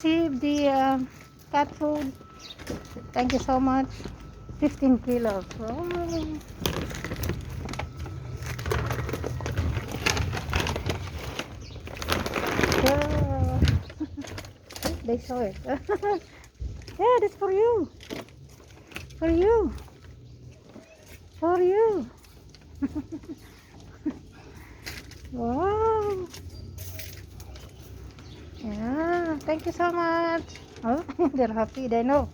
Receive the cat food. Thank you so much. 15 kilos. Oh. Yeah. They saw it. Yeah, that's for you. For you. For you. Wow. Yeah, thank you so much. Oh, they're happy. They know.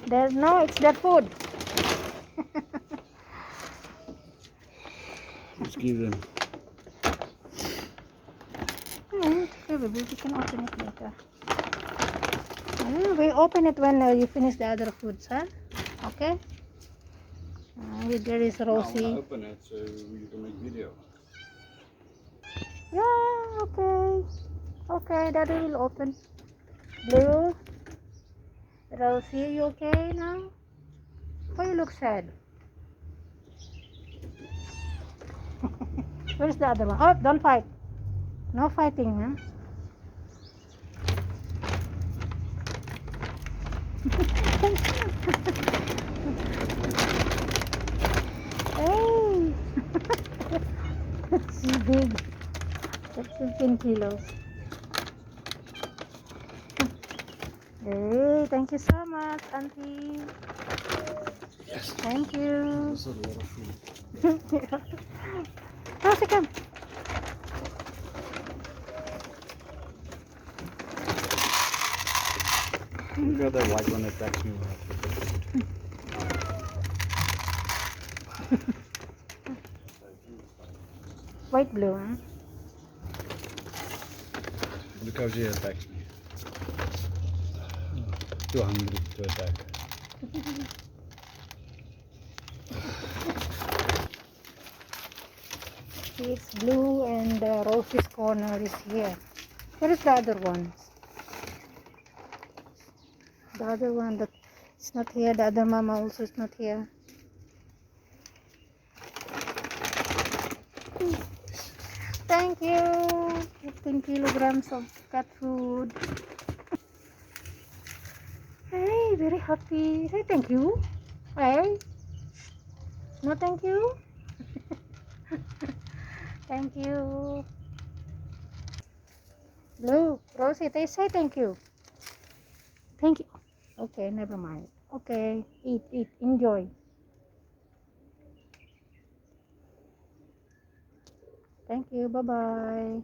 They know it's their food. Let's give them. It's okay, baby. We can open it later. We open it when you finish the other foods, huh? Okay? There is No, I want Rosie. to open it so you can make video. Yeah, okay. Okay, Daddy will open. Blue. Rosie, you okay now? Why you look sad? Where's the other one? Oh, don't fight. No fighting, huh? Hey! She's big. That's 15 kilos. Hey, thank you so much, Auntie. Yes. Thank you. That's a lot of food. Rosie, come. Look at that white one attacks me when I put the food. White blue, huh? Look how she attacks me. Too hungry to attack. It's blue and Rosie's corner is here. Where is the other one? The other one that is not here. The other mama also is not here. Thank you. 15 kilograms of cat food. Hey, very happy. Say thank you. Hey. No thank you. Thank you. Blue, Rosie, they say thank you. Thank you. Okay, never mind. Okay, eat, enjoy. Thank you. Bye-bye.